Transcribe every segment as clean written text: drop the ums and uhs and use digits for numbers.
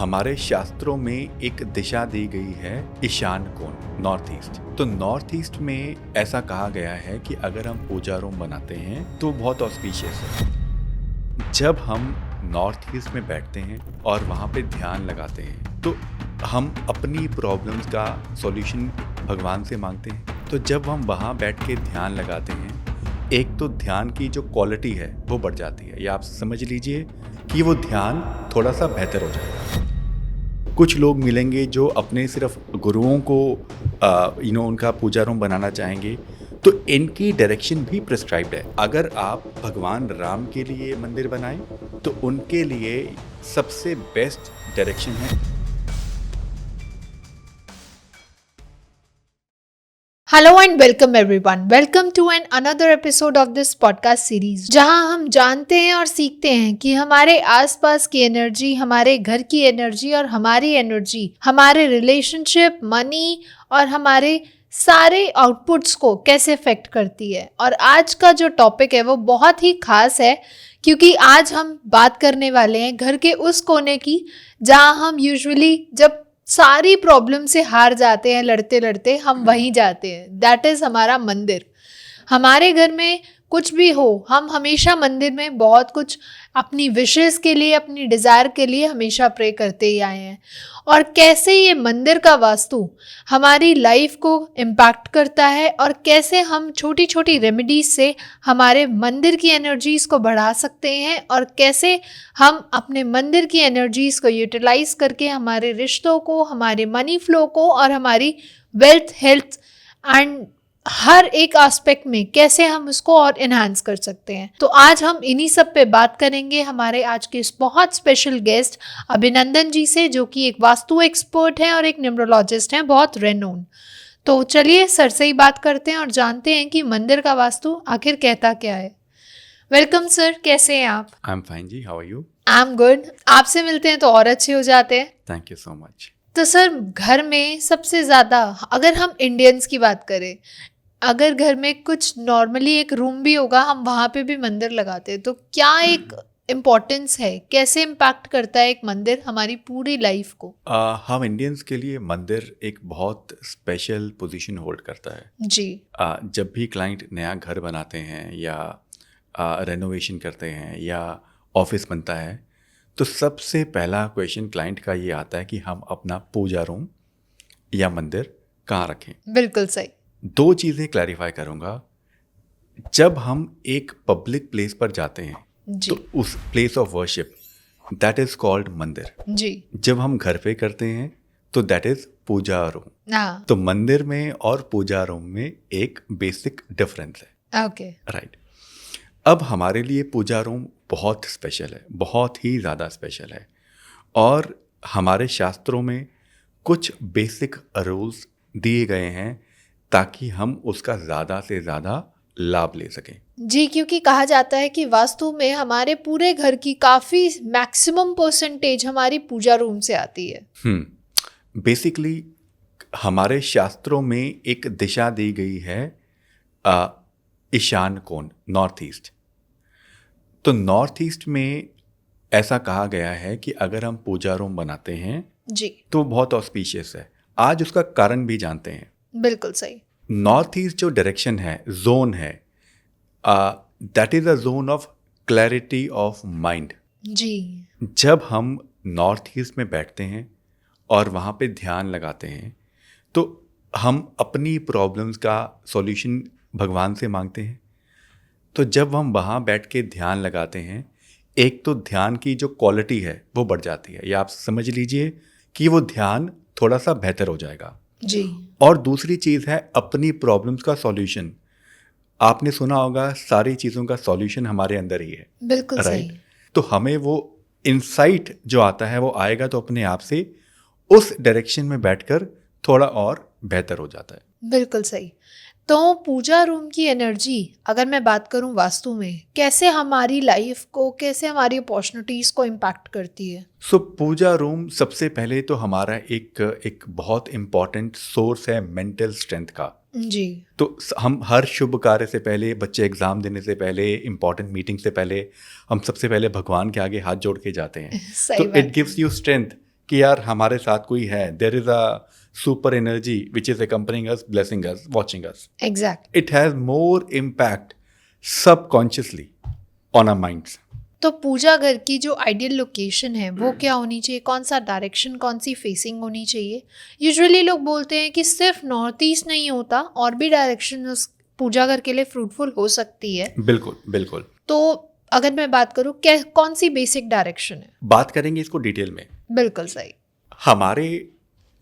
हमारे शास्त्रों में एक दिशा दी गई है ईशान कोण, नॉर्थ ईस्ट। तो नॉर्थ ईस्ट में ऐसा कहा गया है कि अगर हम पूजा रूम बनाते हैं तो बहुत ऑस्पिशियस है। जब हम नॉर्थ ईस्ट में बैठते हैं और वहाँ पे ध्यान लगाते हैं तो हम अपनी प्रॉब्लम्स का सॉल्यूशन भगवान से मांगते हैं। तो जब हम वहाँ बैठ के ध्यान लगाते हैं, एक तो ध्यान की जो क्वालिटी है वो बढ़ जाती है, या आप समझ लीजिए कि वो ध्यान थोड़ा सा बेहतर हो जाएगा। कुछ लोग मिलेंगे जो अपने सिर्फ गुरुओं को उनका पूजा रूम बनाना चाहेंगे, तो इनकी डायरेक्शन भी प्रिस्क्राइब्ड है। अगर आप भगवान राम के लिए मंदिर बनाएं तो उनके लिए सबसे बेस्ट डायरेक्शन है। Hello and welcome everyone. Welcome to another episode of this podcast series जहां हम जानते हैं और सीखते हैं कि हमारे आसपास की एनर्जी, हमारे घर की एनर्जी और हमारी एनर्जी हमारे रिलेशनशिप, मनी और हमारे सारे आउटपुट्स को कैसे इफेक्ट करती है। और आज का जो टॉपिक है वो बहुत ही खास है क्योंकि आज हम बात करने वाले हैं घर के उस कोने की जहां हम यूजुअली जब सारी प्रॉब्लम से हार जाते हैं, लड़ते लड़ते हम वहीं जाते हैं। दैट इज़ हमारा मंदिर। हमारे घर में कुछ भी हो, हम हमेशा मंदिर में बहुत कुछ अपनी विशेस के लिए, अपनी डिज़ायर के लिए हमेशा प्रे करते ही आए हैं। और कैसे ये मंदिर का वास्तु हमारी लाइफ को इम्पैक्ट करता है और कैसे हम छोटी छोटी रेमेडीज से हमारे मंदिर की एनर्जीज़ को बढ़ा सकते हैं और कैसे हम अपने मंदिर की एनर्जीज़ को यूटिलाइज करके हमारे रिश्तों को, हमारे मनी फ्लो को और हमारी वेल्थ, हेल्थ एंड हर एक एस्पेक्ट में कैसे हम उसको और इन्हांस कर सकते हैं। तो आज हम इन्हीं सब पे बात करेंगे हमारे आज के इस बहुत स्पेशल गेस्ट अभिनंदन जी से, जो कि एक वास्तु एक्सपर्ट हैं और एक न्यूमरोलॉजिस्ट हैं, बहुत रेनोन। तो चलिए सर से ही बात करते हैं और जानते हैं कि मंदिर का वास्तु आखिर कहता क्या है। वेलकम सर, कैसे हैं आप? आई एम फाइन जी, how are you? I am good. आपसे मिलते हैं तो और अच्छे हो जाते हैं। Thank you so much. तो सर, घर में सबसे ज़्यादा अगर हम इंडियंस की बात करें, अगर घर में कुछ नॉर्मली एक रूम भी होगा, हम वहाँ पे भी मंदिर लगाते हैं, तो क्या एक इम्पोर्टेंस है, कैसे इम्पैक्ट करता है एक मंदिर हमारी पूरी लाइफ को? हम इंडियंस के लिए मंदिर एक बहुत स्पेशल पोजीशन होल्ड करता है जी। जब भी क्लाइंट नया घर बनाते हैं या रेनोवेशन करते हैं या ऑफिस बनता है, तो सबसे पहला क्वेश्चन क्लाइंट का ये आता है कि हम अपना पूजा रूम या मंदिर कहाँ रखें। बिल्कुल सही। दो चीज़ें क्लैरिफाई करूँगा। जब हम एक पब्लिक प्लेस पर जाते हैं जी। तो उस place of worship, that is called मंदिर। जी। जब हम घर पे करते हैं तो दैट इज़ पूजा रूम। हाँ। तो मंदिर में और पूजा रूम में एक बेसिक डिफरेंस है। ओके। राइट। अब हमारे लिए पूजा रूम बहुत स्पेशल है, बहुत ही ज़्यादा स्पेशल है, और हमारे शास्त्रों में कुछ बेसिक रूल्स दिए गए हैं ताकि हम उसका ज़्यादा से ज़्यादा लाभ ले सकें। जी, क्योंकि कहा जाता है कि वास्तु में हमारे पूरे घर की काफ़ी मैक्सिमम परसेंटेज हमारी पूजा रूम से आती है। बेसिकली हमारे शास्त्रों में एक दिशा दी गई है ईशान कोण, नॉर्थ ईस्ट। तो नॉर्थ ईस्ट में ऐसा कहा गया है कि अगर हम पूजा रूम बनाते हैं जी। तो बहुत ऑस्पिशियस है। आज उसका कारण भी जानते हैं। बिल्कुल सही। नॉर्थ ईस्ट जो डायरेक्शन है, जोन है, that is a zone of clarity of mind. जी। जब हम नॉर्थ ईस्ट में बैठते हैं और वहाँ पे ध्यान लगाते हैं तो हम अपनी प्रॉब्लम्स का सॉल्यूशन भगवान से मांगते हैं। तो जब हम वहाँ बैठ के ध्यान लगाते हैं, एक तो ध्यान की जो क्वालिटी है वो बढ़ जाती है, या आप समझ लीजिए कि वो ध्यान थोड़ा सा बेहतर हो जाएगा। जी। और दूसरी चीज़ है अपनी प्रॉब्लम्स का सॉल्यूशन। आपने सुना होगा सारी चीज़ों का सॉल्यूशन हमारे अंदर ही है। बिल्कुल राइट। सही। तो हमें वो इंसाइट जो आता है वो आएगा तो अपने आप से उस डायरेक्शन में बैठकर थोड़ा और बेहतर हो जाता है। बिल्कुल सही। तो पूजा रूम की एनर्जी अगर मैं बात करूं वास्तु में, कैसे हमारी लाइफ को, कैसे हमारी अपॉर्चुनिटीज़ को इम्पैक्ट करती है? सो पूजा रूम सबसे पहले तो हमारा एक बहुत इम्पॉर्टेंट सोर्स है मेंटल स्ट्रेंथ का। जी। तो हम हर शुभ कार्य से पहले, बच्चे एग्ज़ाम देने से पहले, इम्पॉर्टेंट मीटिंग से पहले, हम सबसे पहले भगवान के आगे हाथ जोड़ के जाते हैं। सही तो बात इट है। गिव्स यू स्ट्रेंथ कि यार हमारे साथ कोई है, there is a super energy which is accompanying us, blessing us, watching us. Exact. It has more impact subconsciously on our minds. तो पूजा घर की जो आइडियल लोकेशन है वो क्या होनी चाहिए, कौन सा डायरेक्शन, कौन सी फेसिंग होनी चाहिए? यूजुअली लोग बोलते हैं कि सिर्फ नॉर्थ ईस्ट नहीं होता, और भी डायरेक्शन उस पूजा घर के लिए फ्रूटफुल हो सकती है। बिल्कुल बिल्कुल। तो अगर मैं बात करूँ, क्या कौन सी बेसिक डायरेक्शन है? बात करेंगे इसको डिटेल में। बिल्कुल सही। हमारे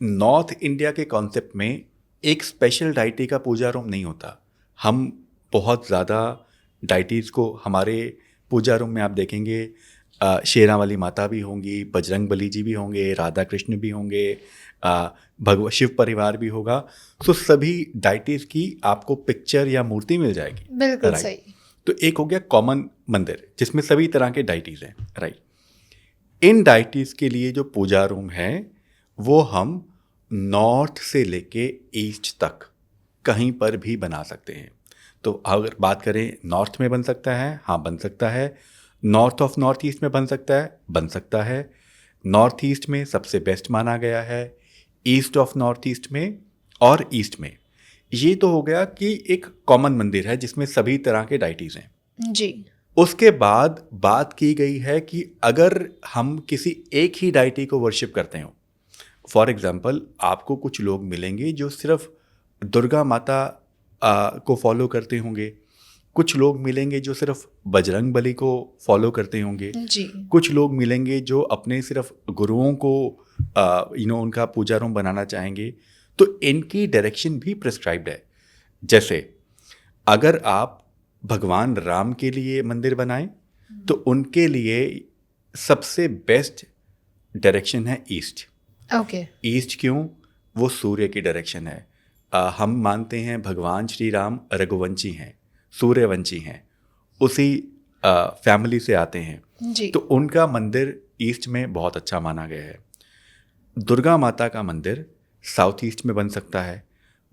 नॉर्थ इंडिया के कॉन्सेप्ट में एक स्पेशल डाइटी का पूजा रूम नहीं होता। हम बहुत ज़्यादा डाइटीज़ को हमारे पूजा रूम में आप देखेंगे, शेरा वाली माता भी होंगी, बजरंग बली जी भी होंगे, राधा कृष्ण भी होंगे, शिव परिवार भी होगा। तो सभी डाइटीज़ की आपको पिक्चर या मूर्ति मिल जाएगी। बिल्कुल राइट। सही। तो एक हो गया कॉमन मंदिर जिसमें सभी तरह के डाइटीज़ हैं। राइट। इन डाइटीज़ के लिए जो पूजा रूम है वो हम नॉर्थ से लेके ईस्ट तक कहीं पर भी बना सकते हैं। तो अगर बात करें नॉर्थ में बन सकता है, हाँ बन सकता है। नॉर्थ ऑफ नॉर्थ ईस्ट में बन सकता है, बन सकता है। नॉर्थ ईस्ट में सबसे बेस्ट माना गया है, ईस्ट ऑफ नॉर्थ ईस्ट में और ईस्ट में। ये तो हो गया कि एक कॉमन मंदिर है जिसमें सभी तरह के डाइटीज़ हैं। जी। उसके बाद बात की गई है कि अगर हम किसी एक ही डाइटी को वर्शिप करते हो, फॉर एग्जाम्पल आपको कुछ लोग मिलेंगे जो सिर्फ दुर्गा माता को फॉलो करते होंगे, कुछ लोग मिलेंगे जो सिर्फ बजरंग बली को फॉलो करते होंगे, जी। कुछ लोग मिलेंगे जो अपने सिर्फ गुरुओं को उनका पूजा रूम बनाना चाहेंगे। तो इनकी डायरेक्शन भी प्रिस्क्राइब्ड है। जैसे अगर आप भगवान राम के लिए मंदिर बनाएं तो उनके लिए सबसे बेस्ट डायरेक्शन है ईस्ट। ओके। ईस्ट क्यों? वो सूर्य की डायरेक्शन है। हम मानते हैं भगवान श्री राम रघुवंशी हैं, सूर्यवंशी हैं, उसी फैमिली से आते हैं। जी। तो उनका मंदिर ईस्ट में बहुत अच्छा माना गया है। दुर्गा माता का मंदिर साउथ ईस्ट में बन सकता है।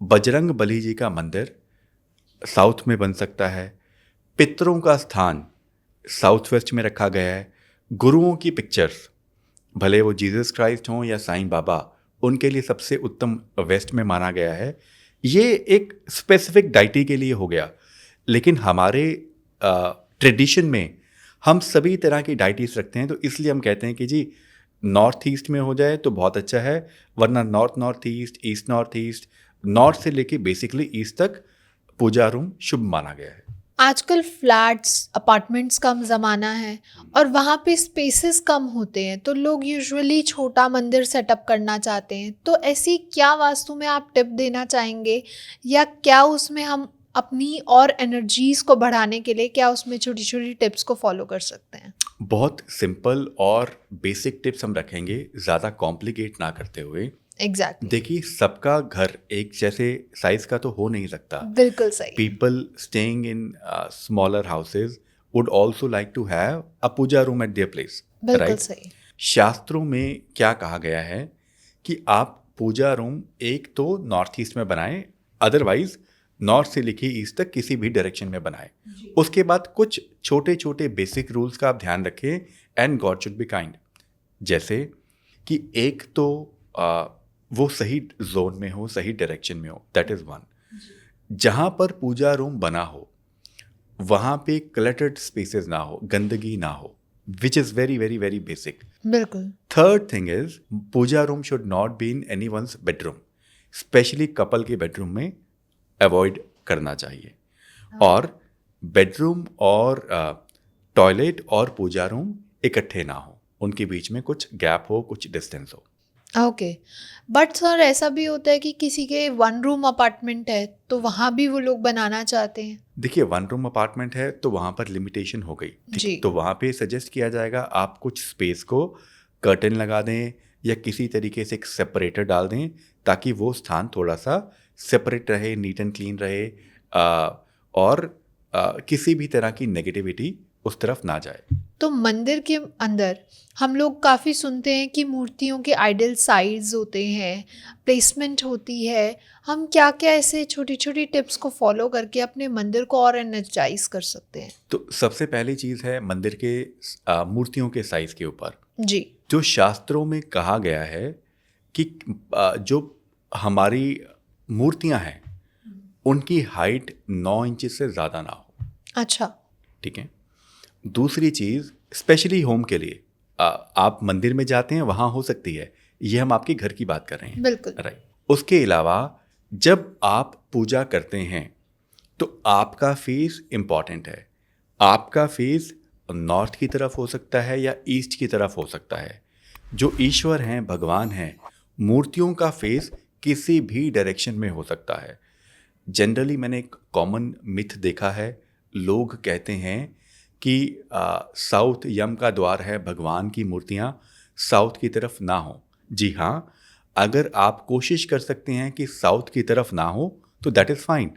बजरंग बली जी का मंदिर साउथ में बन सकता है। पितरों का स्थान साउथ वेस्ट में रखा गया है। गुरुओं की पिक्चर्स, भले वो जीसस क्राइस्ट हों या साईं बाबा, उनके लिए सबसे उत्तम वेस्ट में माना गया है। ये एक स्पेसिफिक डाइटी के लिए हो गया, लेकिन हमारे ट्रेडिशन में हम सभी तरह की डाइटीज रखते हैं। तो इसलिए हम कहते हैं कि जी नॉर्थ ईस्ट में हो जाए तो बहुत अच्छा है, वरना north north east, east north east, north से लेके बेसिकली ईस्ट तक पूजा रूम शुभ माना गया है। आजकल फ्लैट्स, अपार्टमेंट्स का ज़माना है और वहाँ पे स्पेसेस कम होते हैं, तो लोग यूजुअली छोटा मंदिर सेटअप करना चाहते हैं। तो ऐसी क्या वास्तु में आप टिप देना चाहेंगे, या क्या उसमें हम अपनी और एनर्जीज़ को बढ़ाने के लिए क्या उसमें छोटी छोटी टिप्स को फॉलो कर सकते हैं? बहुत सिंपल और बेसिक टिप्स हम रखेंगे, ज़्यादा कॉम्प्लिकेट ना करते हुए। एग्जैक्टली। देखिए, सबका घर एक जैसे साइज का तो हो नहीं सकता। बिल्कुल सही। People staying in smaller houses would also like to have a puja room at their place. बिल्कुल right? सही। शास्त्रों में क्या कहा गया है कि आप पूजा रूम एक तो नॉर्थ ईस्ट में बनाएं, अदरवाइज नॉर्थ से लेके ईस्ट तक किसी भी डायरेक्शन में बनाएं। उसके बाद कुछ छोटे छोटे बेसिक रूल्स का आप ध्यान रखें, and God should be kind. जैसे कि एक तो वो सही जोन में हो, सही डायरेक्शन में हो, दैट इज़ वन। जहाँ पर पूजा रूम बना हो वहाँ पे क्लटर्ड स्पेसेस ना हो, गंदगी ना हो, which is very very very basic. बिल्कुल। Third thing is puja room should not be in any one's bedroom, specially couple के बेडरूम में अवॉइड करना चाहिए। और बेडरूम और टॉयलेट और पूजा रूम इकट्ठे ना हो, उनके बीच में कुछ गैप हो, कुछ डिस्टेंस हो। ओके। बट सर ऐसा भी होता है कि किसी के वन रूम अपार्टमेंट है तो वहाँ भी वो लोग बनाना चाहते हैं। देखिए, वन रूम अपार्टमेंट है तो वहाँ पर लिमिटेशन हो गई, ठीक? जी। तो वहाँ पे सजेस्ट किया जाएगा आप कुछ स्पेस को कर्टन लगा दें या किसी तरीके से एक सेपरेटर डाल दें, ताकि वो स्थान थोड़ा सा सेपरेट रहे, नीट एंड क्लीन रहे, और किसी भी तरह की नेगेटिविटी उस तरफ ना जाए। तो मंदिर के अंदर हम लोग काफ़ी सुनते हैं कि मूर्तियों के आइडल साइज होते हैं, प्लेसमेंट होती है। हम क्या क्या ऐसे छोटी छोटी टिप्स को फॉलो करके अपने मंदिर को और एनर्जाइज कर सकते हैं? तो सबसे पहली चीज़ है मंदिर के मूर्तियों के साइज़ के ऊपर। जी। जो शास्त्रों में कहा गया है कि जो हमारी मूर्तियां हैं उनकी हाइट 9 इंच से ज़्यादा ना हो। अच्छा। ठीक है। दूसरी चीज़ स्पेशली होम के लिए आप मंदिर में जाते हैं वहाँ हो सकती है, ये हम आपके घर की बात कर रहे हैं। बिल्कुल। राइट। उसके अलावा जब आप पूजा करते हैं तो आपका फेस इम्पॉर्टेंट है। आपका फेस नॉर्थ की तरफ हो सकता है या ईस्ट की तरफ हो सकता है। जो ईश्वर हैं, भगवान हैं, मूर्तियों का फेस किसी भी डायरेक्शन में हो सकता है। जनरली मैंने एक कॉमन मिथ देखा है, लोग कहते हैं कि साउथ यम का द्वार है, भगवान की मूर्तियाँ साउथ की तरफ ना हो। जी हाँ, अगर आप कोशिश कर सकते हैं कि साउथ की तरफ ना हो तो दैट इज़ फाइन।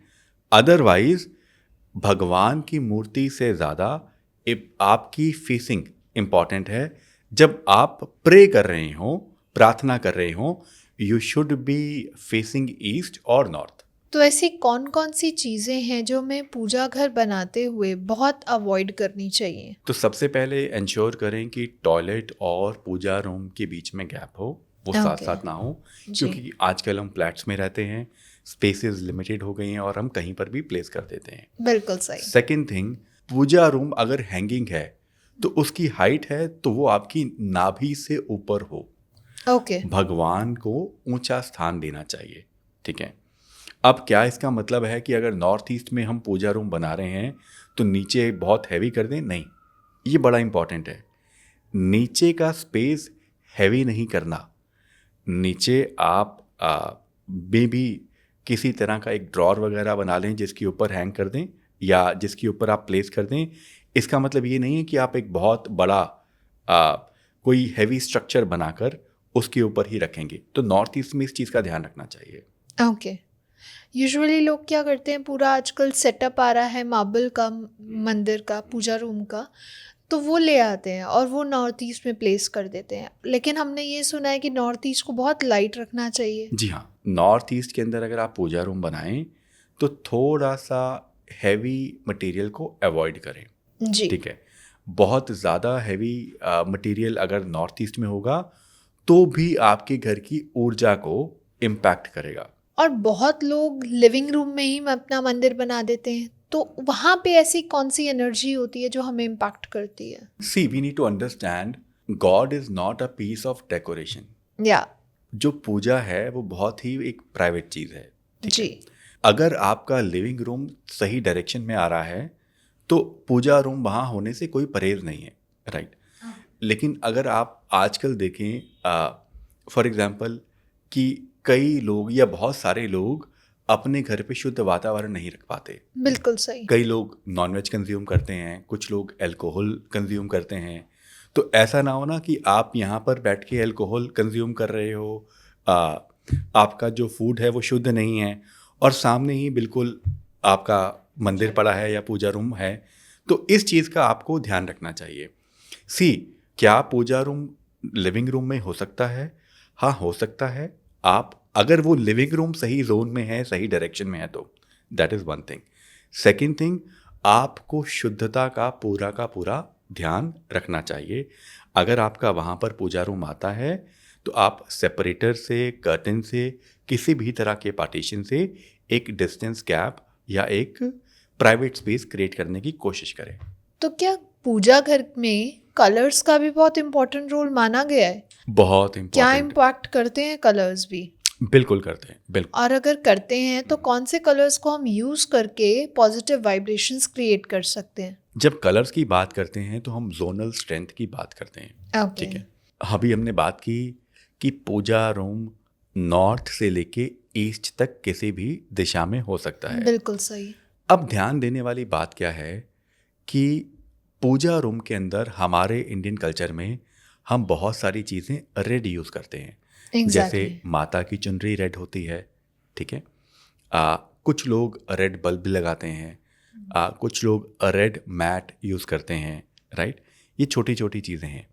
अदरवाइज भगवान की मूर्ति से ज़्यादा आपकी फेसिंग इम्पॉर्टेंट है। जब आप प्रे कर रहे हो, प्रार्थना कर रहे हो, you should be facing east और नॉर्थ। तो ऐसी कौन कौन सी चीज़ें हैं जो हमें पूजा घर बनाते हुए बहुत अवॉइड करनी चाहिए? तो सबसे पहले इंश्योर करें कि टॉयलेट और पूजा रूम के बीच में गैप हो, वो साथ Okay. साथ ना हो, जी। क्योंकि आजकल हम फ्लैट्स में रहते हैं, स्पेसेस लिमिटेड हो गई हैं और हम कहीं पर भी प्लेस कर देते हैं। बिल्कुल सही। सेकंड थिंग, पूजा रूम अगर हैंगिंग है तो उसकी हाइट है तो वो आपकी नाभि से ऊपर हो। ओके। भगवान को ऊंचा स्थान देना चाहिए। ठीक है। अब क्या इसका मतलब है कि अगर नॉर्थ ईस्ट में हम पूजा रूम बना रहे हैं तो नीचे बहुत हैवी कर दें? नहीं, ये बड़ा इंपॉर्टेंट है। नीचे का स्पेस हैवी नहीं करना। नीचे आप मे भी किसी तरह का एक ड्रॉर वगैरह बना लें जिसके ऊपर हैंग कर दें या जिसके ऊपर आप प्लेस कर दें। इसका मतलब ये नहीं है कि आप एक बहुत बड़ा कोई हैवी स्ट्रक्चर बनाकर उसके ऊपर ही रखेंगे। तो नॉर्थ ईस्ट में इस चीज़ का ध्यान रखना चाहिए। ओके। यूजुअली लोग क्या करते हैं, पूरा आजकल सेटअप आ रहा है मार्बल का, मंदिर का, पूजा रूम का, तो वो ले आते हैं और वो नॉर्थ ईस्ट में प्लेस कर देते हैं। लेकिन हमने ये सुना है कि नॉर्थ ईस्ट को बहुत लाइट रखना चाहिए। जी हाँ, नॉर्थ ईस्ट के अंदर अगर आप पूजा रूम बनाएं तो थोड़ा सा हैवी मटेरियल को अवॉइड करें। जी। ठीक है। बहुत ज़्यादा हैवी मटेरियल अगर नॉर्थ ईस्ट में होगा तो भी आपके घर की ऊर्जा को इम्पैक्ट करेगा। और बहुत लोग लिविंग रूम में ही अपना मंदिर बना देते हैं, तो वहाँ पे ऐसी कौन सी एनर्जी होती है जो हमें इम्पैक्ट करती है? See, we need to understand God is not a piece of decoration. या जो पूजा है वो बहुत ही एक प्राइवेट चीज़ है। ठीक है? जी। अगर आपका लिविंग रूम सही डायरेक्शन में आ रहा है तो पूजा रूम वहाँ होने से कोई परहेज नहीं है। राइट। लेकिन अगर आप आजकल देखें फॉर एग्जांपल कि कई लोग या बहुत सारे लोग अपने घर पे शुद्ध वातावरण नहीं रख पाते। बिल्कुल सही। कई लोग नॉनवेज कंज्यूम करते हैं, कुछ लोग अल्कोहल कंज्यूम करते हैं। तो ऐसा ना हो ना कि आप यहाँ पर बैठ के अल्कोहल कंज्यूम कर रहे हो, आपका जो फूड है वो शुद्ध नहीं है और सामने ही बिल्कुल आपका मंदिर पड़ा है या पूजा रूम है। तो इस चीज़ का आपको ध्यान रखना चाहिए। सी, क्या पूजा रूम लिविंग रूम में हो सकता है? हाँ, हो सकता है। आप अगर वो लिविंग रूम सही जोन में है, सही डायरेक्शन में है तो that is one thing. Second thing, आपको शुद्धता का पूरा ध्यान रखना चाहिए। अगर आपका वहाँ पर पूजा रूम आता है तो आप सेपरेटर से, कर्टन से, किसी भी तरह के पार्टीशन से एक डिस्टेंस गैप या एक प्राइवेट स्पेस क्रिएट करने की कोशिश करें। तो क्या पूजा घर में कलर्स का भी बहुत इम्पोर्टेंट रोल माना गया है? बहुत क्या इम्पोर्टेंट। इम्पैक्ट करते हैं कलर्स भी? बिल्कुल करते हैं, बिल्कुल। और अगर करते हैं तो कौन से कलर्स को हम यूज़ करके पॉजिटिव वाइब्रेशंस क्रिएट कर सकते हैं? जब कलर्स की बात करते हैं तो हम जोनल स्ट्रेंथ की बात करते हैं। ओके। ठीक है। अभी हमने बात की कि पूजा रूम नॉर्थ से लेके ईस्ट तक किसी भी दिशा में हो सकता है। बिल्कुल सही। अब ध्यान देने वाली बात क्या है कि पूजा रूम के अंदर हमारे इंडियन कल्चर में हम बहुत सारी चीज़ें रेड यूज़ करते हैं। एग्जैक्टली। जैसे माता की चुनरी रेड होती है। ठीक है। कुछ लोग रेड बल्ब लगाते हैं, कुछ लोग रेड मैट यूज़ करते हैं। राइट। ये छोटी छोटी चीज़ें हैं।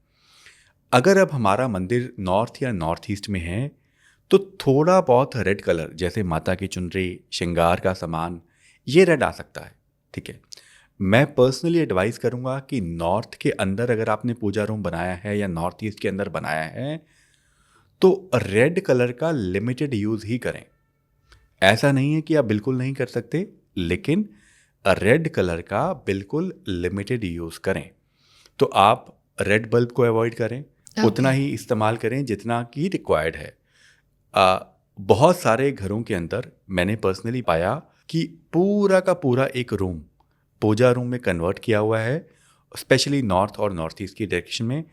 अगर अब हमारा मंदिर नॉर्थ या नॉर्थ ईस्ट में है तो थोड़ा बहुत रेड कलर, जैसे माता की चुनरी, श्रृंगार का सामान, ये रेड आ सकता है। ठीक है। मैं पर्सनली एडवाइस करूँगा कि नॉर्थ के अंदर अगर आपने पूजा रूम बनाया है या नॉर्थ ईस्ट के अंदर बनाया है तो रेड कलर का लिमिटेड यूज़ ही करें। ऐसा नहीं है कि आप बिल्कुल नहीं कर सकते, लेकिन रेड कलर का बिल्कुल लिमिटेड यूज़ करें। तो आप रेड बल्ब को अवॉइड करें, उतना ही इस्तेमाल करें जितना कि रिक्वायर्ड है। बहुत सारे घरों के अंदर मैंने पर्सनली पाया कि पूरा का पूरा एक रूम पूजा रूम में कन्वर्ट किया हुआ है, स्पेशली नॉर्थ और नॉर्थ ईस्ट की डायरेक्शन में,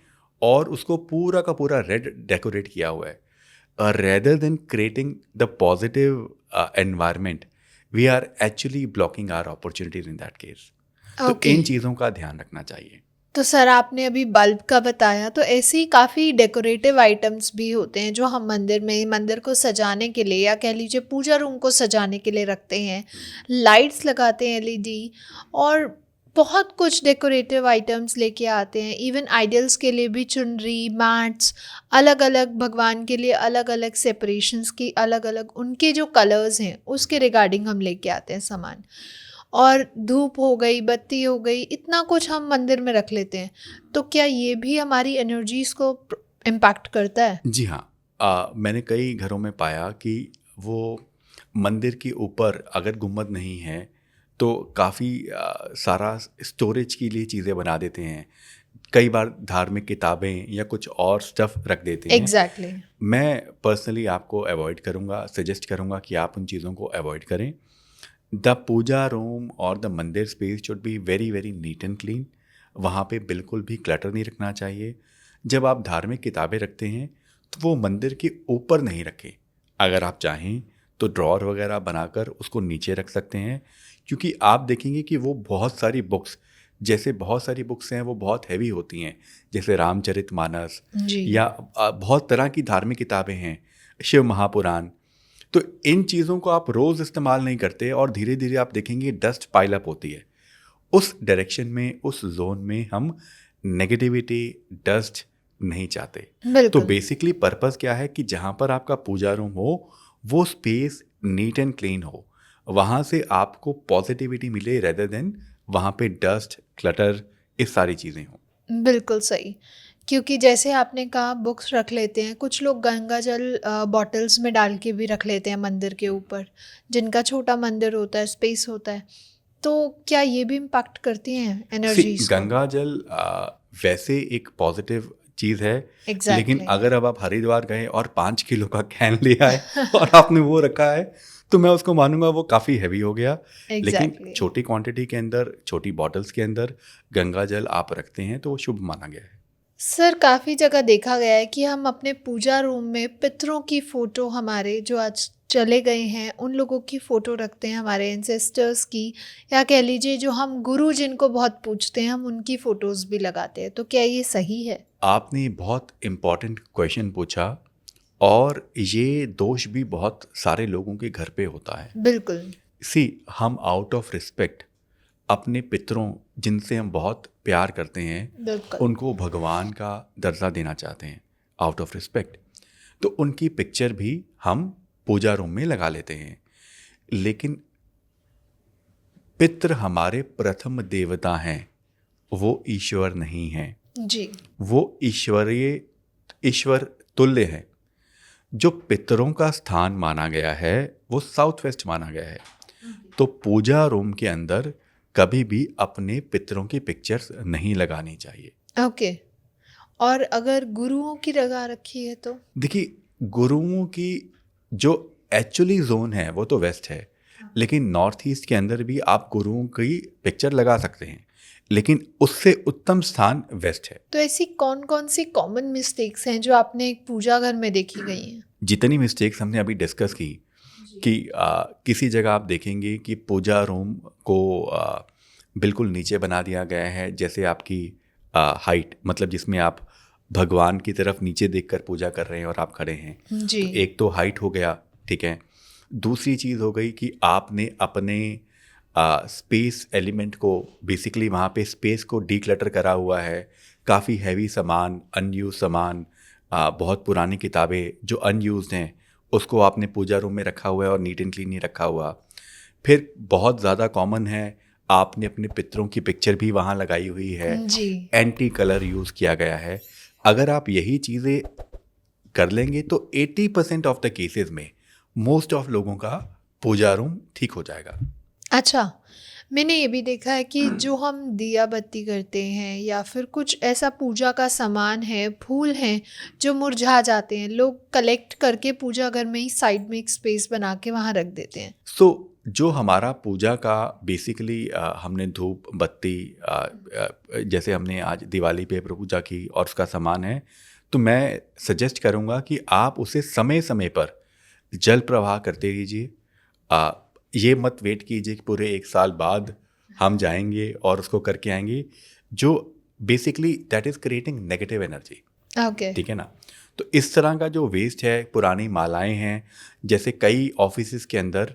और उसको पूरा का पूरा रेड डेकोरेट किया हुआ है। Rather than creating the positive environment, we are actually blocking our opportunities in that case. तो इन चीज़ों का ध्यान रखना चाहिए। तो सर आपने अभी बल्ब का बताया, तो ऐसे ही काफ़ी डेकोरेटिव आइटम्स भी होते हैं जो हम मंदिर को सजाने के लिए, या कह लीजिए पूजा रूम को सजाने के लिए रखते हैं। लाइट्स लगाते हैं एलईडी, और बहुत कुछ डेकोरेटिव आइटम्स लेके आते हैं। इवन आइडल्स के लिए भी चुनरी, मैट्स, अलग अलग भगवान के लिए अलग अलग सेपरेशंस की, अलग अलग उनके जो कलर्स हैं उसके रिगार्डिंग हम लेके आते हैं सामान। और धूप हो गई, बत्ती हो गई, इतना कुछ हम मंदिर में रख लेते हैं। तो क्या ये भी हमारी एनर्जीज को इम्पैक्ट करता है? जी हाँ, मैंने कई घरों में पाया कि वो मंदिर के ऊपर अगर गुम्बद नहीं है तो काफ़ी सारा स्टोरेज के लिए चीज़ें बना देते हैं। कई बार धार्मिक किताबें या कुछ और स्टफ रख देते हैं। एग्जैक्टली। मैं पर्सनली आपको अवॉइड करूँगा, सजेस्ट करूँगा कि आप उन चीज़ों को अवॉइड करें। द पूजा रूम और द मंदिर space should be very very neat and clean. वहाँ पे बिल्कुल भी क्लटर नहीं रखना चाहिए। जब आप धार्मिक किताबें रखते हैं तो वो मंदिर के ऊपर नहीं रखें। अगर आप चाहें तो ड्रॉर वगैरह बनाकर उसको नीचे रख सकते हैं, क्योंकि आप देखेंगे कि वो बहुत सारी बुक्स हैं, वो बहुत हैवी होती हैं, जैसे रामचरितमानस या बहुत तरह की धार्मिक किताबें हैं, शिव महापुराण। तो इन चीज़ों को आप रोज़ इस्तेमाल नहीं करते और धीरे धीरे आप देखेंगे डस्ट पाइल अप होती है। उस डायरेक्शन में, उस जोन में हम नेगेटिविटी, डस्ट नहीं चाहते। तो बेसिकली पर्पस क्या है कि जहाँ पर आपका पूजा रूम हो वो स्पेस नीट एंड क्लीन हो, वहाँ से आपको पॉजिटिविटी मिले, रेदर देन वहाँ पे डस्ट, क्लटर, इस सारी चीज़ें हों। बिल्कुल सही। क्योंकि जैसे आपने कहा बुक्स रख लेते हैं, कुछ लोग गंगा जल बॉटल्स में डाल के भी रख लेते हैं मंदिर के ऊपर, जिनका छोटा मंदिर होता है, स्पेस होता है। तो क्या ये भी इम्पैक्ट करती हैं एनर्जीज को? गंगा जल वैसे एक पॉजिटिव चीज़ है, Exactly. लेकिन अगर अब आप हरिद्वार गए और 5 किलो का कैन ले आए और आपने वो रखा है तो मैं उसको मानूंगा वो काफ़ी हैवी हो गया। लेकिन छोटी क्वांटिटी के अंदर, छोटी बॉटल्स के अंदर गंगा जल आप रखते हैं तो वो शुभ माना गया है। सर काफ़ी जगह देखा गया है कि हम अपने पूजा रूम में पितरों की फ़ोटो, हमारे जो आज चले गए हैं उन लोगों की फ़ोटो रखते हैं, हमारे एंसेस्टर्स की, या कह लीजिए जो हम गुरु जिनको बहुत पूजते हैं हम उनकी फ़ोटोज़ भी लगाते हैं। तो क्या ये सही है? आपने बहुत इम्पॉर्टेंट क्वेश्चन पूछा, और ये दोष भी बहुत सारे लोगों के घर पे होता है। बिल्कुल। हम आउट ऑफ रिस्पेक्ट अपने पितरों, जिनसे हम बहुत प्यार करते हैं, उनको भगवान का दर्जा देना चाहते हैं आउट ऑफ रिस्पेक्ट। तो उनकी पिक्चर भी हम पूजा रूम में लगा लेते हैं। लेकिन पितृ हमारे प्रथम देवता हैं, वो ईश्वर नहीं हैं जी। वो ईश्वर तुल्य है। जो पितरों का स्थान माना गया है वो साउथ वेस्ट माना गया है। तो पूजा रूम के अंदर कभी भी अपने पितरों की पिक्चर्स नहीं लगानी चाहिए। ओके। और अगर गुरुओं की लगा रखी है तो? देखिए, गुरुओं की जो एक्चुअली जोन है वो तो वेस्ट है, लेकिन नॉर्थ ईस्ट के अंदर भी आप गुरुओं की पिक्चर लगा सकते हैं, लेकिन उससे उत्तम स्थान वेस्ट है। तो ऐसी कौन कौन सी कॉमन मिस्टेक्स हैं जो आपने एक पूजा घर में देखी गई हैं? जितनी मिस्टेक्स हमने अभी डिस्कस की कि किसी जगह आप देखेंगे कि पूजा रूम को बिल्कुल नीचे बना दिया गया है, जैसे आपकी हाइट, मतलब जिसमें आप भगवान की तरफ नीचे देखकर पूजा कर रहे हैं और आप खड़े हैं जी। तो एक तो हाइट हो गया, ठीक है। दूसरी चीज़ हो गई कि आपने अपने स्पेस एलिमेंट को, बेसिकली वहाँ पे स्पेस को डीक्लटर करा हुआ है। काफ़ी हैवी सामान, अनयूज सामान, बहुत पुरानी किताबें जो अनयूज्ड हैं उसको आपने पूजा रूम में रखा हुआ है और नीट एंड क्लीन नहीं रखा हुआ। फिर बहुत ज़्यादा कॉमन है आपने अपने पितरों की पिक्चर भी वहाँ लगाई हुई है, जी। एंटी कलर यूज़ किया गया है। अगर आप यही चीज़ें कर लेंगे तो 80% ऑफ द केसेस में मोस्ट ऑफ लोगों का पूजा रूम ठीक हो जाएगा। अच्छा, मैंने ये भी देखा है कि जो हम दिया बत्ती करते हैं या फिर कुछ ऐसा पूजा का सामान है, फूल हैं जो मुरझा जाते हैं, लोग कलेक्ट करके पूजा घर में ही साइड में एक स्पेस बना के वहाँ रख देते हैं। सो जो हमारा पूजा का बेसिकली हमने धूप बत्ती जैसे हमने आज दिवाली पे पूजा की और उसका सामान है, तो मैं सजेस्ट करूँगा कि आप उसे समय समय पर जल प्रवाह करते रहिए। ये मत वेट कीजिए कि पूरे 1 साल बाद हम जाएंगे और उसको करके आएंगे, जो basically that is creating negative energy. Okay. ठीक है ना। तो इस तरह का जो वेस्ट है, पुरानी मालाएं हैं, जैसे कई ऑफिसेज के अंदर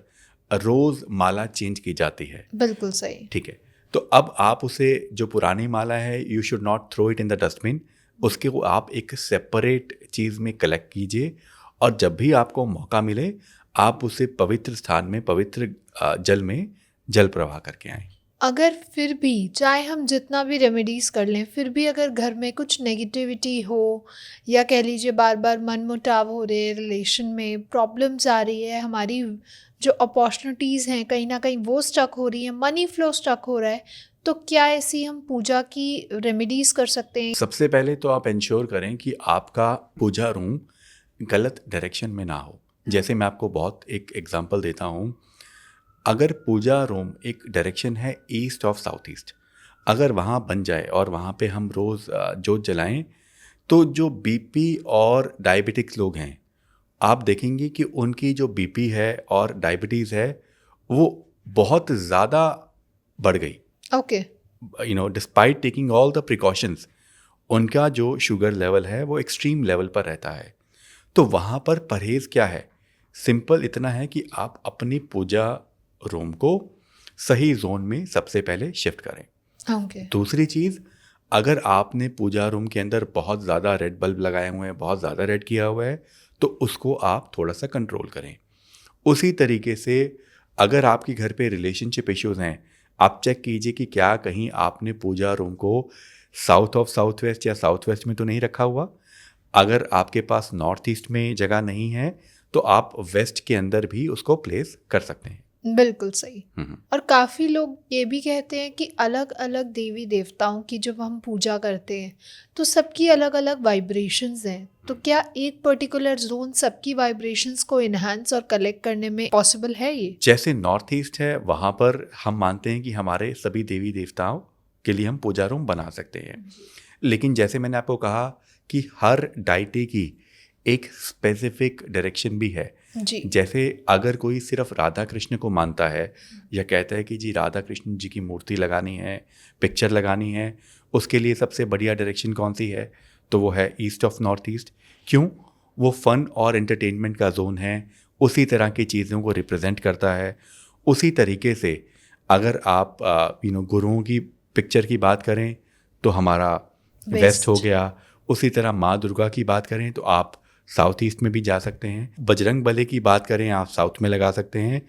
रोज़ माला चेंज की जाती है। बिल्कुल सही। ठीक है, तो अब आप उसे जो पुरानी माला है, you should not throw it in the dustbin. उसके को आप एक सेपरेट चीज़ में कलेक्ट कीजिए और जब भी आपको मौका मिले आप उसे पवित्र स्थान में, पवित्र जल में जल प्रवाह करके आएँ। अगर फिर भी चाहे हम जितना भी रेमेडीज़ कर लें, फिर भी अगर घर में कुछ नेगेटिविटी हो या कह लीजिए बार बार मनमुटाव हो रहे हैं, रिलेशन में प्रॉब्लम्स आ रही है, हमारी जो अपॉर्चुनिटीज़ हैं कहीं ना कहीं वो स्टक हो रही है, मनी फ्लो स्टक हो रहा है, तो क्या ऐसी हम पूजा की रेमेडीज़ कर सकते हैं? सबसे पहले तो आप इंश्योर करें कि आपका पूजा रूम गलत डायरेक्शन में ना हो। जैसे मैं आपको बहुत एक एग्जांपल देता हूँ, अगर पूजा रूम एक डायरेक्शन है ईस्ट ऑफ साउथ ईस्ट, अगर वहाँ बन जाए और वहाँ पे हम रोज़ जोत जलाएं, तो जो बीपी और डायबिटिक्स लोग हैं, आप देखेंगे कि उनकी जो बीपी है और डायबिटीज़ है वो बहुत ज़्यादा बढ़ गई। Okay. Despite taking all the precautions, उनका जो शुगर लेवल है वो एक्सट्रीम लेवल पर रहता है। तो वहाँ पर परहेज़ क्या है? सिंपल इतना है कि आप अपनी पूजा रूम को सही जोन में सबसे पहले शिफ्ट करें। ओके। दूसरी चीज़, अगर आपने पूजा रूम के अंदर बहुत ज़्यादा रेड बल्ब लगाए हुए हैं, बहुत ज़्यादा रेड किया हुआ है, तो उसको आप थोड़ा सा कंट्रोल करें। उसी तरीके से अगर आपके घर पे रिलेशनशिप इश्यूज़ हैं, आप चेक कीजिए कि क्या कहीं आपने पूजा रूम को साउथ ऑफ साउथ वेस्ट या साउथ वेस्ट में तो नहीं रखा हुआ। अगर आपके पास नॉर्थ ईस्ट में जगह नहीं है तो आप वेस्ट के अंदर भी उसको प्लेस कर सकते हैं। बिल्कुल सही। और काफ़ी लोग ये भी कहते हैं कि अलग अलग देवी देवताओं की जब हम पूजा करते हैं तो सबकी अलग अलग वाइब्रेशंस हैं, तो क्या एक पर्टिकुलर जोन सबकी वाइब्रेशंस को इन्हांस और कलेक्ट करने में पॉसिबल है ये? जैसे नॉर्थ ईस्ट है, वहाँ पर हम मानते हैं कि हमारे सभी देवी देवताओं के लिए हम पूजा रूम बना सकते हैं। लेकिन जैसे मैंने आपको कहा कि हर डाइटी की एक स्पेसिफिक डायरेक्शन भी है। जी। जैसे अगर कोई सिर्फ राधा कृष्ण को मानता है या कहता है कि जी राधा कृष्ण जी की मूर्ति लगानी है, पिक्चर लगानी है, उसके लिए सबसे बढ़िया डायरेक्शन कौन सी है? तो वो है ईस्ट ऑफ नॉर्थ ईस्ट। क्यों? वो फन और एंटरटेनमेंट का जोन है, उसी तरह की चीज़ों को रिप्रेजेंट करता है। उसी तरीके से अगर आप गुरुओं की पिक्चर की बात करें तो हमारा वेस्ट हो गया। उसी तरह माँ दुर्गा की बात करें तो आप साउथ ईस्ट में भी जा सकते हैं। बजरंग बली की बात करें आप साउथ में लगा सकते हैं।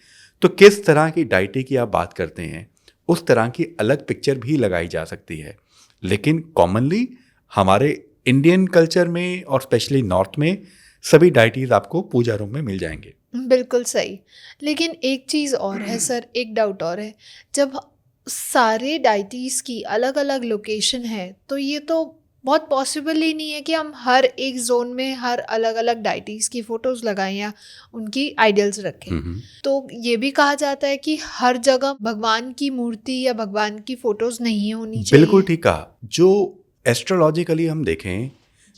तो किस तरह की डाइटी की आप बात करते हैं उस तरह की अलग पिक्चर भी लगाई जा सकती है। लेकिन कॉमनली हमारे इंडियन कल्चर में और स्पेशली नॉर्थ में सभी डाइटीज़ आपको पूजा रूम में मिल जाएंगे। बिल्कुल सही। लेकिन एक चीज़ और है सर, एक डाउट और है, जब सारे डाइटीज़ की अलग अलग लोकेशन है तो ये तो बहुत पॉसिबल ही नहीं है कि हम हर एक जोन में हर अलग अलग डाइटीज़ की फ़ोटोज़ लगाएं या उनकी आइडल्स रखें। तो ये भी कहा जाता है कि हर जगह भगवान की मूर्ति या भगवान की फ़ोटोज़ नहीं होनी चाहिए। बिल्कुल ठीक कहा। जो एस्ट्रोलॉजिकली हम देखें,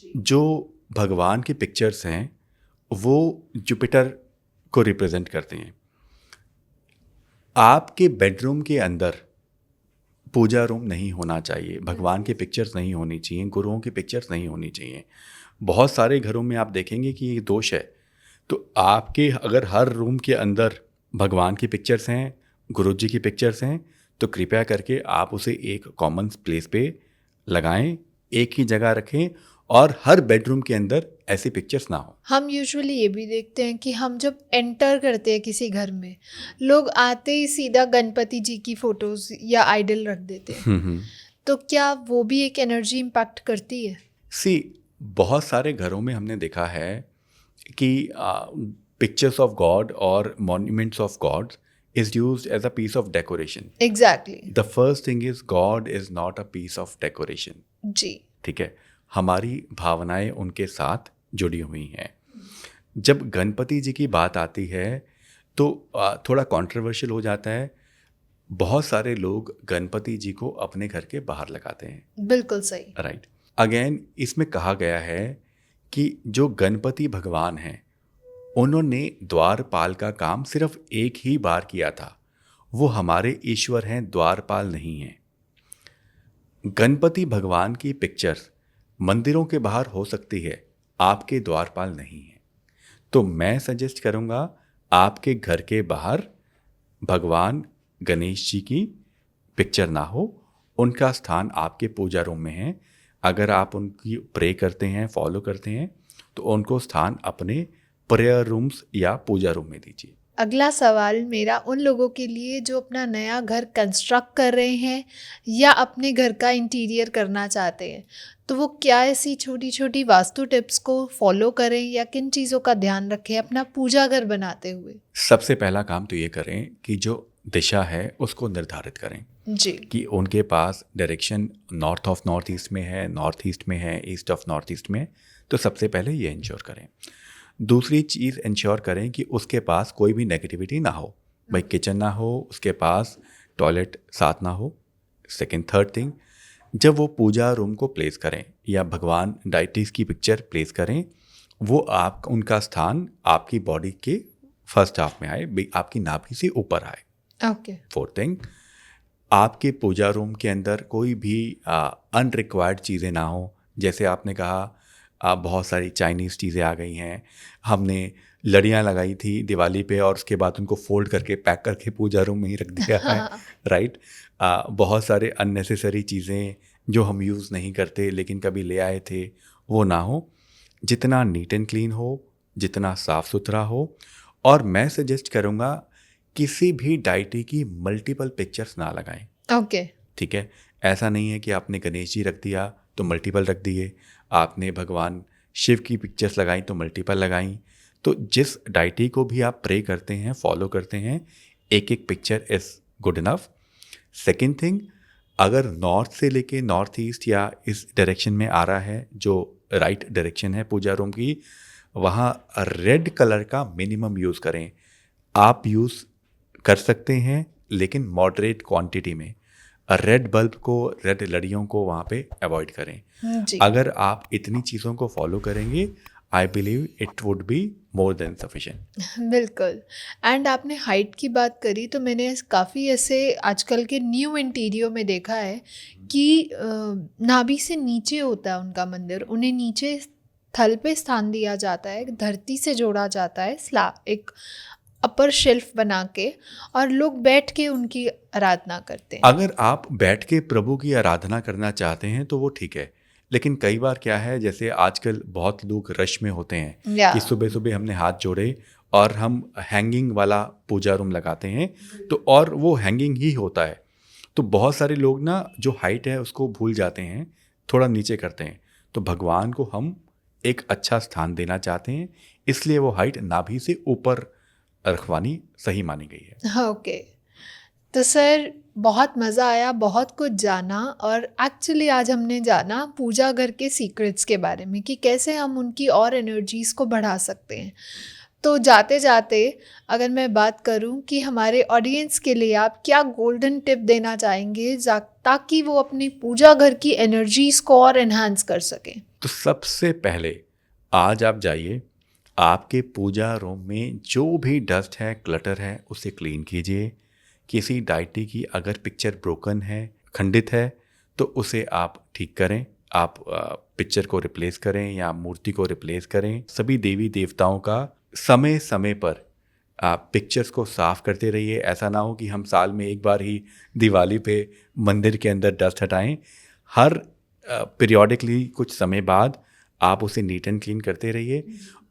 जो भगवान की पिक्चर्स हैं वो जुपिटर को रिप्रेजेंट करते हैं। आपके बेडरूम के अंदर पूजा रूम नहीं होना चाहिए, भगवान की पिक्चर्स नहीं होनी चाहिए, गुरुओं की पिक्चर्स नहीं होनी चाहिए। बहुत सारे घरों में आप देखेंगे कि ये दोष है। तो आपके अगर हर रूम के अंदर भगवान की पिक्चर्स हैं, गुरु जी की पिक्चर्स हैं, तो कृपया करके आप उसे एक कॉमन प्लेस पे लगाएं, एक ही जगह रखें और हर बेडरूम के अंदर ऐसी पिक्चर्स ना हो। हम यूजुअली ये भी देखते हैं कि हम जब एंटर करते हैं किसी घर में, लोग आते ही सीधा गणपति जी की फोटोज या आइडल रख देते हैं, तो क्या वो भी एक एनर्जी इम्पैक्ट करती है? सी, बहुत सारे घरों में हमने देखा है कि पिक्चर्स ऑफ गॉड और monuments of God is used as a piece of decoration. Exactly. The first thing is God is not a piece of decoration. जी। ठीक है, हमारी भावनाएं उनके साथ जुड़ी हुई हैं। जब गणपति जी की बात आती है तो थोड़ा कंट्रोवर्शियल हो जाता है। बहुत सारे लोग गणपति जी को अपने घर के बाहर लगाते हैं। बिल्कुल सही। राइट। अगेन इसमें कहा गया है कि जो गणपति भगवान हैं उन्होंने द्वारपाल का काम सिर्फ एक ही बार किया था। वो हमारे ईश्वर हैं, द्वारपाल नहीं हैं। गणपति भगवान की पिक्चर्स मंदिरों के बाहर हो सकती है, आपके द्वारपाल नहीं है। तो मैं सजेस्ट करूंगा आपके घर के बाहर भगवान गणेश जी की पिक्चर ना हो, उनका स्थान आपके पूजा रूम में है। अगर आप उनकी प्रे करते हैं, फॉलो करते हैं, तो उनको स्थान अपने प्रेयर रूम्स या पूजा रूम में दीजिए। अगला सवाल मेरा उन लोगों के लिए जो अपना नया घर कंस्ट्रक्ट कर रहे हैं या अपने घर का इंटीरियर करना चाहते हैं, तो वो क्या ऐसी छोटी छोटी वास्तु टिप्स को फॉलो करें या किन चीज़ों का ध्यान रखें अपना पूजा घर बनाते हुए? सबसे पहला काम तो ये करें कि जो दिशा है उसको निर्धारित करें जी। कि उनके पास direction north of north east में है, नॉर्थ ईस्ट में है, ईस्ट ऑफ नॉर्थ ईस्ट में। तो सबसे पहले ये इंश्योर करें। दूसरी चीज़ इंश्योर करें कि उसके पास कोई भी नेगेटिविटी ना हो। भाई किचन ना हो, उसके पास टॉयलेट साथ ना हो। सेकंड, थर्ड थिंग, जब वो पूजा रूम को प्लेस करें या भगवान डाइटीज की पिक्चर प्लेस करें, वो आप उनका स्थान आपकी बॉडी के फर्स्ट हाफ में आए, आपकी नाभि से ऊपर आए। ओके। फोर्थ थिंग, आपके पूजा रूम के अंदर कोई भी अनरिक्वायर्ड चीज़ें ना हो। जैसे आपने कहा बहुत सारी चाइनीज़ चीज़ें आ गई हैं, हमने लड़ियाँ लगाई थी दिवाली पे और उसके बाद उनको फोल्ड करके पैक करके पूजा रूम में ही रख दिया है। राइट। बहुत सारे अननेसेसरी चीज़ें जो हम यूज़ नहीं करते लेकिन कभी ले आए थे, वो ना हो। जितना नीट एंड क्लीन हो, जितना साफ़ सुथरा हो। और मैं सजेस्ट करूँगा किसी भी डाइटी की मल्टीपल पिक्चर्स ना लगाएं। ओके। ठीक है, ऐसा नहीं है कि आपने गणेश जी रख दिया तो मल्टीपल रख दिए, आपने भगवान शिव की पिक्चर्स लगाई तो मल्टीपल लगाई। तो जिस डाइटी को भी आप प्रे करते हैं, फॉलो करते हैं, एक एक picture is good enough. Second thing, अगर नॉर्थ से लेके नॉर्थ ईस्ट या इस डायरेक्शन में आ रहा है जो राइट डायरेक्शन है पूजा रूम की, वहाँ रेड कलर का मिनिमम यूज़ करें। आप यूज़ कर सकते हैं लेकिन मॉडरेट क्वांटिटी में। रेड बल्ब को, रेड लड़ियों को वहाँ पे अवॉइड करें। जी। अगर आप इतनी चीज़ों को फॉलो करेंगे, I believe it would be more than sufficient. बिल्कुल। एंड आपने हाइट की बात करी तो मैंने काफ़ी ऐसे आजकल के न्यू इंटीरियर में देखा है कि नाभि से नीचे होता है उनका मंदिर, उन्हें नीचे थल पे स्थान दिया जाता है, धरती से जोड़ा जाता है, स्लैब एक अपर शेल्फ बना के, और लोग बैठ के उनकी आराधना करते हैं। अगर आप बैठ के प्रभु की आराधना करना चाहते हैं तो वो ठीक है, लेकिन कई बार क्या है, जैसे आजकल बहुत लोग रश में होते हैं कि सुबह सुबह हमने हाथ जोड़े और हम हैंगिंग वाला पूजा रूम लगाते हैं, तो और वो हैंगिंग ही होता है। तो बहुत सारे लोग ना जो हाइट है उसको भूल जाते हैं, थोड़ा नीचे करते हैं। तो भगवान को हम एक अच्छा स्थान देना चाहते हैं, इसलिए वो हाइट नाभि से ऊपर रखवानी सही मानी गई है। ओके। तो सर बहुत मज़ा आया, बहुत कुछ जाना, और एक्चुअली आज हमने जाना पूजा घर के सीक्रेट्स के बारे में कि कैसे हम उनकी और एनर्जीज़ को बढ़ा सकते हैं। तो जाते जाते अगर मैं बात करूं कि हमारे ऑडियंस के लिए आप क्या गोल्डन टिप देना चाहेंगे ताकि वो अपनी पूजा घर की एनर्जीज़ को और एनहांस कर सकें? तो सबसे पहले आज आप जाइए, आपके पूजा रूम में जो भी डस्ट है, क्लटर है, उसे क्लीन कीजिए। किसी डाइटी की अगर पिक्चर ब्रोकन है, खंडित है, तो उसे आप ठीक करें। आप पिक्चर को रिप्लेस करें या मूर्ति को रिप्लेस करें। सभी देवी देवताओं का समय समय पर आप पिक्चर्स को साफ करते रहिए। ऐसा ना हो कि हम साल में एक बार ही दिवाली पे मंदिर के अंदर डस्ट हटाएं। हर पीरियोडिकली कुछ समय बाद आप उसे नीट एंड क्लीन करते रहिए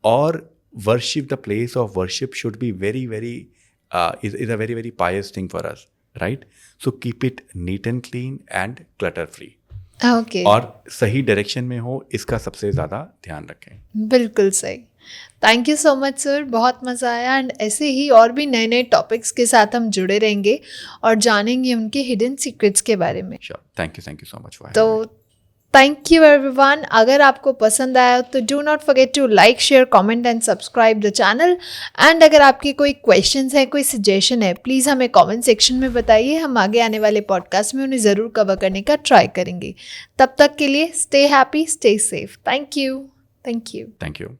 और worship, the place of worship should be very very is a very very pious thing for us, right? So keep it neat and clean and clutter free. Okay, और सही direction में हो, इसका सबसे ज़्यादा ध्यान रखें. बिल्कुल सही. Thank you so much sir, बहुत मज़ा आया. एंड ऐसे ही और भी नए नए टॉपिक्स के साथ हम जुड़े रहेंगे और जानेंगे उनके हिडन सीक्रेट्स के बारे में. Sure. Thank you so much for. तो थैंक यू एवरीवन. अगर आपको पसंद आया तो do not forget to like, share, comment and subscribe the channel. And अगर आपके कोई क्वेश्चंस है, कोई सजेशन है, प्लीज़ हमें कमेंट सेक्शन में बताइए. हम आगे आने वाले पॉडकास्ट में उन्हें ज़रूर कवर करने का ट्राई करेंगे. तब तक के लिए stay happy, stay safe. Thank you. Thank you.